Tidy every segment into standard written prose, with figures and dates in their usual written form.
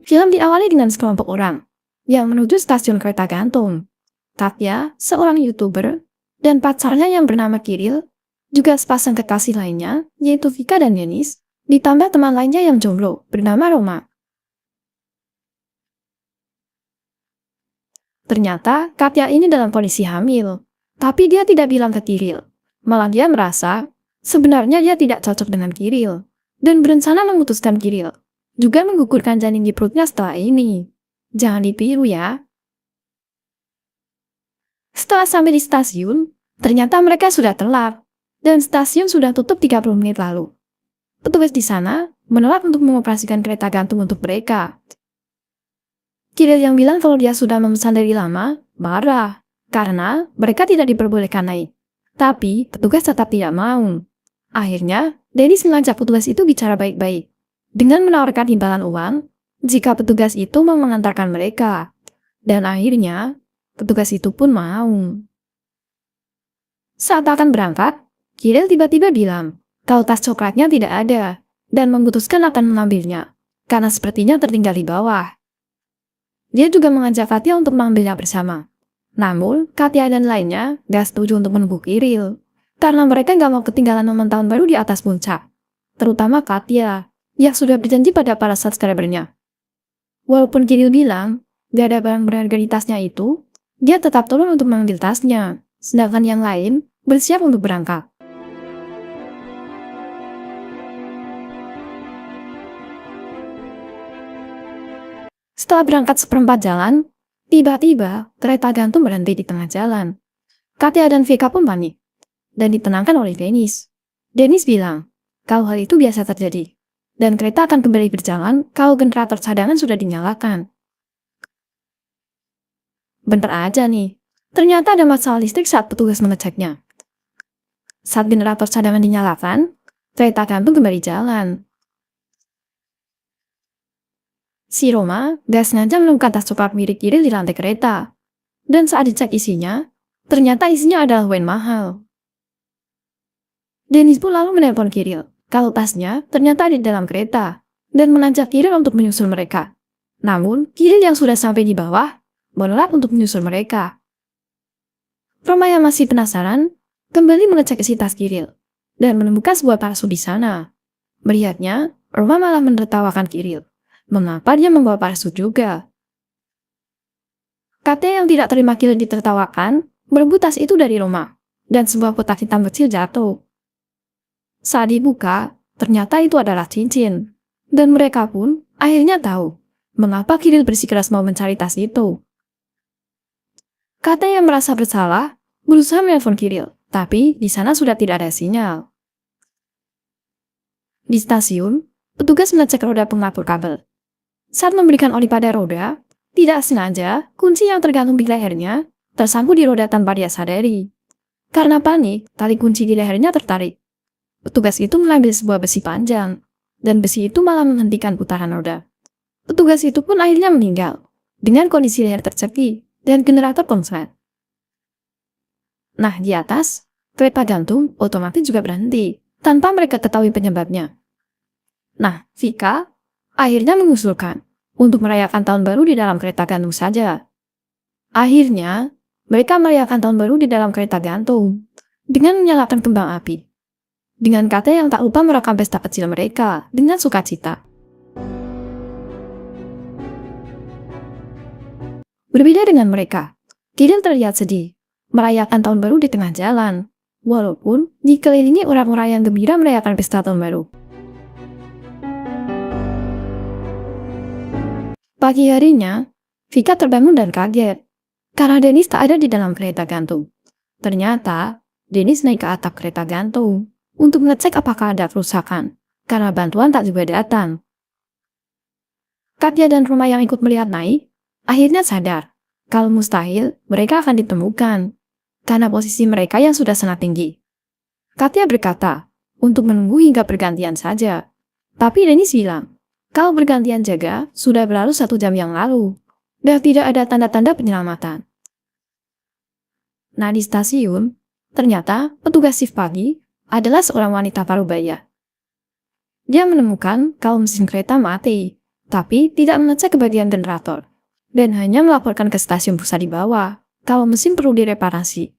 Film diawali dengan sekelompok orang yang menuju stasiun kereta gantung. Katya, seorang YouTuber, dan pacarnya yang bernama Kiril, juga sepasang kekasih lainnya, yaitu Vika dan Denis, ditambah teman lainnya yang jomblo, bernama Roma. Ternyata Katya ini dalam kondisi hamil, tapi dia tidak bilang ke Kiril. Malah dia merasa sebenarnya dia tidak cocok dengan Kiril, dan berencana memutuskan Kiril, juga menggugurkan janin di perutnya setelah ini. Jangan ditiru ya. Setelah sampai di stasiun, ternyata mereka sudah telat, dan stasiun sudah tutup 30 menit lalu. Petugas di sana menolak untuk mengoperasikan kereta gantung untuk mereka. Kiril yang bilang kalau dia sudah memesan dari lama, marah, karena mereka tidak diperbolehkan naik. Tapi petugas tetap tidak mau. Akhirnya, Denis mengajak petugas itu bicara baik-baik, dengan menawarkan imbalan uang jika petugas itu mau mengantarkan mereka. Dan akhirnya, petugas itu pun mau. Saat akan berangkat, Kiril tiba-tiba bilang kalau tas coklatnya tidak ada dan memutuskan akan mengambilnya, karena sepertinya tertinggal di bawah. Dia juga mengajak Katya untuk mengambilnya bersama. Namun, Katya dan lainnya gak setuju untuk menunggu Kiril, karena mereka gak mau ketinggalan momen tahun baru di atas puncak. Terutama Katya, yang sudah berjanji pada para subscribernya. Walaupun Kiril bilang gak ada barang berharga di tasnya itu, dia tetap turun untuk mengambil tasnya, sedangkan yang lain bersiap untuk berangkat. Setelah berangkat seperempat jalan, tiba-tiba kereta gantung berhenti di tengah jalan. Katya dan Vika pun panik, dan ditenangkan oleh Denis. Denis bilang kalau hal itu biasa terjadi, dan kereta akan kembali berjalan kalau generator cadangan sudah dinyalakan. Bentar aja nih, ternyata ada masalah listrik saat petugas mengeceknya. Saat generator cadangan dinyalakan, kereta gantung kembali jalan. Si Roma gak sengaja menemukan tas coklat milik Kiril di lantai kereta. Dan saat dicek isinya, ternyata isinya adalah wine mahal. Denis pun lalu menelpon Kiril kalau tasnya ternyata ada di dalam kereta, dan mengajak Kiril untuk menyusul mereka. Namun, Kiril yang sudah sampai di bawah menolak untuk menyusul mereka. Roma yang masih penasaran kembali mengecek isi tas Kiril dan menemukan sebuah parasut di sana. Melihatnya, Roma malah menertawakan Kiril. Mengapa dia membawa parasut juga? Katya yang tidak terima Kiril ditertawakan merebut tas itu dari Roma, dan sebuah kotak hitam kecil jatuh. Saat dibuka, ternyata itu adalah cincin, dan mereka pun akhirnya tahu mengapa Kiril bersikeras mau mencari tas itu. Katya yang merasa bersalah berusaha menelpon Kiril, tapi di sana sudah tidak ada sinyal. Di stasiun, petugas mengecek roda pengapur kabel. Saat memberikan oli pada roda, tidak sengaja kunci yang tergantung di lehernya tersangkut di roda tanpa dia sadari. Karena panik, tali kunci di lehernya tertarik. Petugas itu mengambil sebuah besi panjang, dan besi itu malah menghentikan putaran roda. Petugas itu pun akhirnya meninggal, dengan kondisi leher tercekik dan generator konslet. Nah, di atas, kereta gantung otomatis juga berhenti, tanpa mereka ketahui penyebabnya. Nah, Vika akhirnya mengusulkan untuk merayakan tahun baru di dalam kereta gantung saja. Akhirnya, mereka merayakan tahun baru di dalam kereta gantung, dengan menyalakan kembang api. Dengan Katya yang tak lupa merekam pesta kecil mereka dengan sukacita. Berbeda dengan mereka, Kiril terlihat sedih, merayakan tahun baru di tengah jalan, walaupun dikelilingi orang-orang yang gembira merayakan pesta tahun baru. Pagi harinya, Vika terbangun dan kaget, karena Denis tak ada di dalam kereta gantung. Ternyata, Denis naik ke atap kereta gantung untuk mengecek apakah ada kerusakan, karena bantuan tak juga datang. Katya dan Roma yang ikut melihat naik, akhirnya sadar kalau mustahil mereka akan ditemukan, karena posisi mereka yang sudah sangat tinggi. Katya berkata untuk menunggu hingga pergantian saja, tapi Denis bilang kalau pergantian jaga sudah berlalu 1 jam yang lalu, dan tidak ada tanda-tanda penyelamatan. Nah, di stasiun, ternyata petugas shift pagi adalah seorang wanita parubaya. Dia menemukan kalau mesin kereta mati, tapi tidak mengecek ke bagian generator, dan hanya melaporkan ke stasiun pusat di bawah kalau mesin perlu direparasi.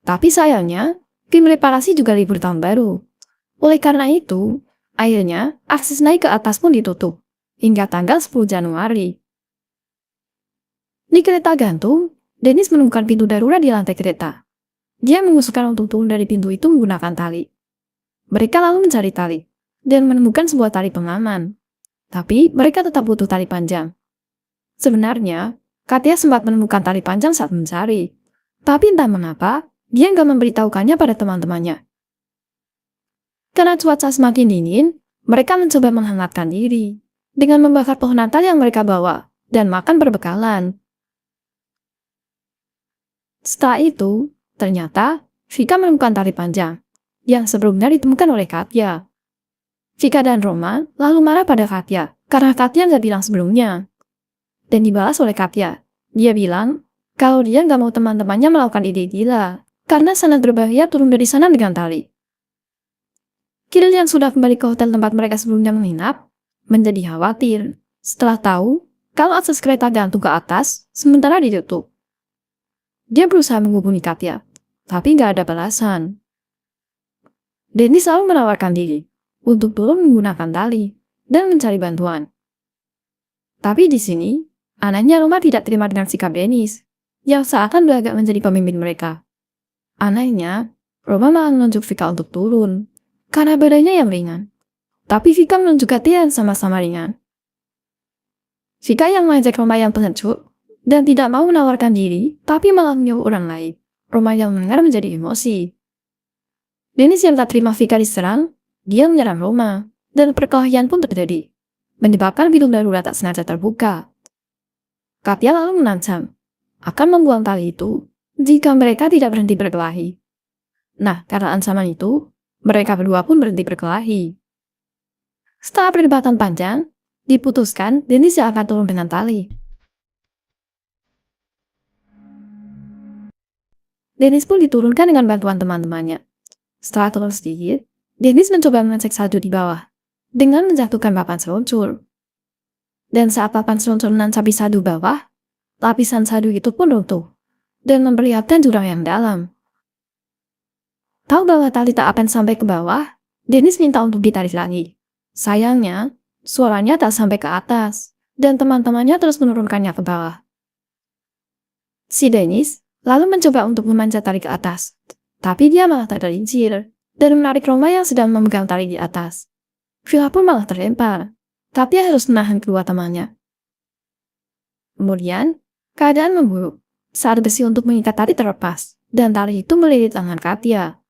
Tapi sayangnya, tim reparasi juga libur tahun baru. Oleh karena itu, akhirnya akses naik ke atas pun ditutup, hingga tanggal 10 Januari. Di kereta gantung, Dennis menemukan pintu darurat di lantai kereta. Dia mengusulkan untuk turun dari pintu itu menggunakan tali. Mereka lalu mencari tali, dan menemukan sebuah tali pengaman. Tapi mereka tetap butuh tali panjang. Sebenarnya, Katya sempat menemukan tali panjang saat mencari. Tapi entah mengapa, dia nggak memberitahukannya pada teman-temannya. Karena cuaca semakin dingin, mereka mencoba menghangatkan diri dengan membakar pohon Natal yang mereka bawa dan makan berbekalan. Setelah itu, ternyata Vika menemukan tali panjang yang sebelumnya ditemukan oleh Katya. Vika dan Roma lalu marah pada Katya karena Katya nggak bilang sebelumnya. Dan dibalas oleh Katya. Dia bilang kalau dia nggak mau teman-temannya melakukan ide gila karena sangat berbahaya turun dari sana dengan tali. Kirill yang sudah kembali ke hotel tempat mereka sebelumnya menginap menjadi khawatir setelah tahu kalau akses kereta gantung ke atas sementara ditutup. Dia berusaha menghubungi Katya, tapi nggak ada balasan. Dennis selalu menawarkan diri untuk turun menggunakan tali dan mencari bantuan. Tapi di sini, anehnya Roma tidak terima dengan sikap Dennis, yang seakan beragak menjadi pemimpin mereka. Anehnya, Roma malah menunjuk Vika untuk turun, karena badannya yang ringan. Tapi Vika menunjuk Katya yang sama-sama ringan. Vika yang mengajak Roma yang pengecut, dan tidak mau menawarkan diri, tapi malah menyuruh orang lain. Roma yang mendengar menjadi emosi. Dennis yang tak terima Vika diserang, dia menyerang Roma, dan perkelahian pun terjadi, menyebabkan pintu darurat tak sengaja terbuka. Katya lalu mengancam akan membuang tali itu jika mereka tidak berhenti berkelahi. Nah, karena ancaman itu, mereka berdua pun berhenti berkelahi. Setelah perdebatan panjang, diputuskan Dennis yang akan turun dengan tali. Dennis pun diturunkan dengan bantuan teman-temannya. Setelah turun sedikit, Dennis mencoba mengecek salju di bawah dengan menjatuhkan papan seluncur. Dan saat papan seluncur menancap di salju bawah, lapisan salju itu pun runtuh dan memperlihatkan jurang yang dalam. Tahu bahwa tali tak akan sampai ke bawah, Dennis minta untuk ditarik lagi. Sayangnya, suaranya tak sampai ke atas, dan teman-temannya terus menurunkannya ke bawah. Si Dennis lalu mencoba untuk memanjat tali ke atas, tapi dia malah tak tergelincir dan menarik Roma yang sedang memegang tali di atas. Villa pun malah terlempar, tapi harus menahan kedua temannya. Kemudian, keadaan memburuk saat besi untuk mengikat tali terlepas, dan tali itu melilit tangan Katya.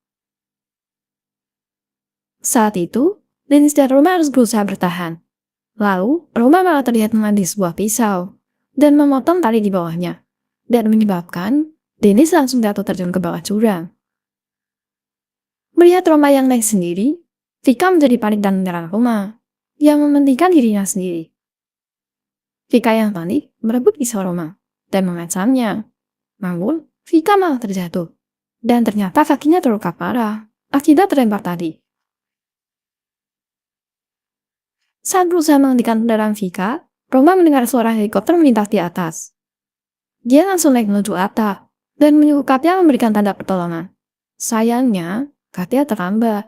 Saat itu, Dennis dan Roma harus berusaha bertahan. Lalu, Roma malah terlihat mengambil sebuah pisau dan memotong tali di bawahnya, dan menyebabkan Dennis langsung jatuh terjun ke bawah jurang. Melihat Roma yang naik sendiri, Vika menjadi panik dan menyerang Roma, yang mementingkan dirinya sendiri. Vika yang panik merebut pisau Roma dan mengancamnya. Namun, Vika malah terjatuh, dan ternyata kakinya terluka parah akibat terlempar tadi. Saat berusaha menghentikan kendaraan Vika, Roma mendengar suara helikopter melintas di atas. Dia langsung naik menuju atap dan menyuruh Katya memberikan tanda pertolongan. Sayangnya, Katya terlambat,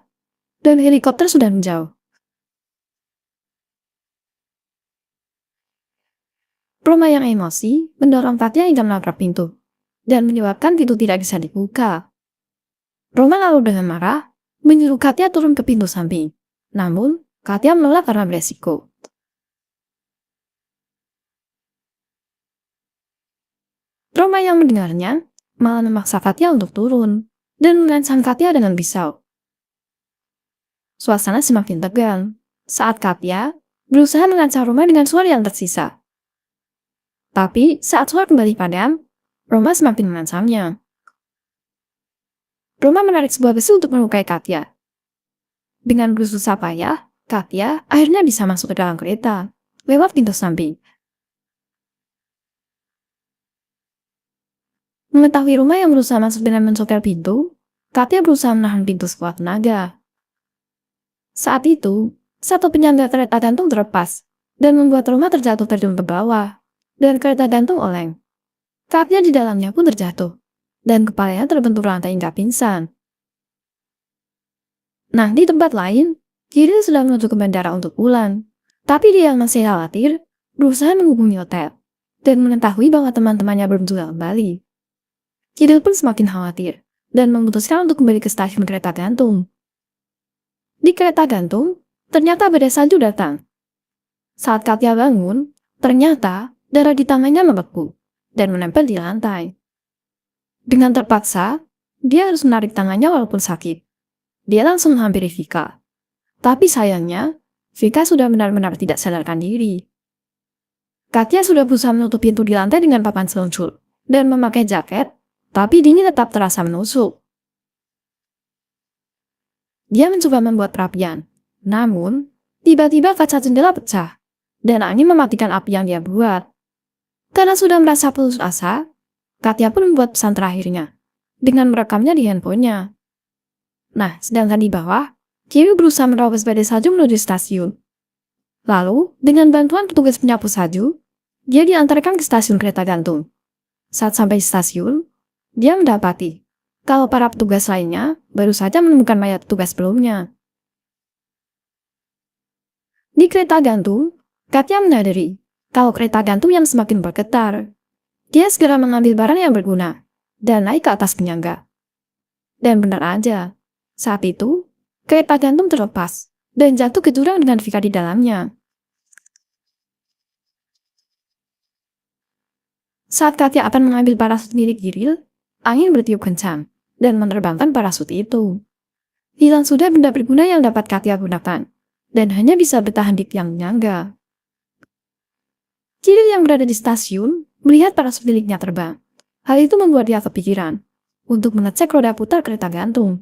dan helikopter sudah menjauh. Roma yang emosi mendorong Katya hingga menabrak pintu, dan menyebabkan pintu tidak bisa dibuka. Roma lalu dengan marah menyuruh Katya turun ke pintu samping. Namun, Katya menolak karena beresiko. Roma yang mendengarnya malah memaksa Katya untuk turun dan mengancam Katya dengan pisau. Suasana semakin tegang saat Katya berusaha mengancam Roma dengan suara yang tersisa. Tapi saat suara kembali padam, Roma semakin mengancamnya. Roma menarik sebuah besi untuk melukai Katya. Dengan bersusah payah, Katya akhirnya bisa masuk ke dalam kereta lewat pintu samping. Mengetahui Roma yang berusaha masuk dengan mencopet pintu, Katya berusaha menahan pintu sekuat tenaga. Saat itu, satu penyangga kereta gantung terlepas, dan membuat rumah terjatuh terjun ke bawah, dan kereta gantung oleng. Katya di dalamnya pun terjatuh, dan kepalanya terbentur lantai hingga pingsan. Nah, di tempat lain, Kiril sedang menuju ke bandara untuk pulang, tapi dia yang masih khawatir, berusaha menghubungi hotel, dan mengetahui bahwa teman-temannya belum juga kembali. Kiril pun semakin khawatir, dan memutuskan untuk kembali ke stasiun kereta gantung. Di kereta gantung, ternyata badai salju datang. Saat Katya bangun, ternyata darah di tangannya membeku dan menempel di lantai. Dengan terpaksa, dia harus menarik tangannya walaupun sakit. Dia langsung menghampiri Vika. Tapi sayangnya, Vika sudah benar-benar tidak sadarkan diri. Katya sudah berusaha menutup pintu di lantai dengan papan seluncur dan memakai jaket, tapi dingin tetap terasa menusuk. Dia mencoba membuat perapian, namun tiba-tiba kaca jendela pecah dan angin mematikan api yang dia buat. Karena sudah merasa putus asa, Katya pun membuat pesan terakhirnya dengan merekamnya di handphonenya. Nah, sedangkan di bawah, Kiril berusaha menerobos badai salju menuju stasiun. Lalu, dengan bantuan petugas penyapu salju, dia diantarkan ke stasiun kereta gantung. Saat sampai di stasiun, dia mendapati kalau para petugas lainnya baru saja menemukan mayat petugas sebelumnya. Di kereta gantung, Katya menyadari kalau kereta gantung yang semakin bergetar. Dia segera mengambil barang yang berguna dan naik ke atas penyangga. Dan benar aja, saat itu, kereta gantung terlepas dan jatuh ke jurang dengan Vika di dalamnya. Saat Katya akan mengambil parasut milik Kiril, angin bertiup kencang dan menerbangkan parasut itu. Hilang sudah benda berguna yang dapat Katya gunakan, dan hanya bisa bertahan di tiang penyangga. Kiril yang berada di stasiun melihat parasut miliknya terbang. Hal itu membuat dia kepikiran untuk mengecek roda putar kereta gantung.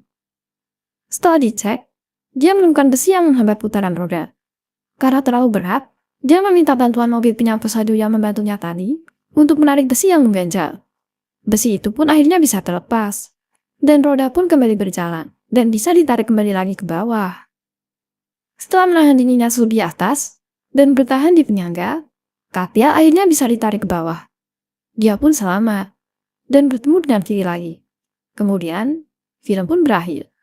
Setelah dicek, dia menemukan besi yang menghambat putaran roda. Karena terlalu berat, dia meminta bantuan mobil penyapu salju yang membantunya tadi untuk menarik besi yang mengganjal. Besi itu pun akhirnya bisa terlepas, dan roda pun kembali berjalan, dan bisa ditarik kembali lagi ke bawah. Setelah menahan dinginnya suhu di atas, dan bertahan di penyangga, Katya akhirnya bisa ditarik ke bawah. Dia pun selamat, dan bertemu dengan Kiril lagi. Kemudian, film pun berakhir.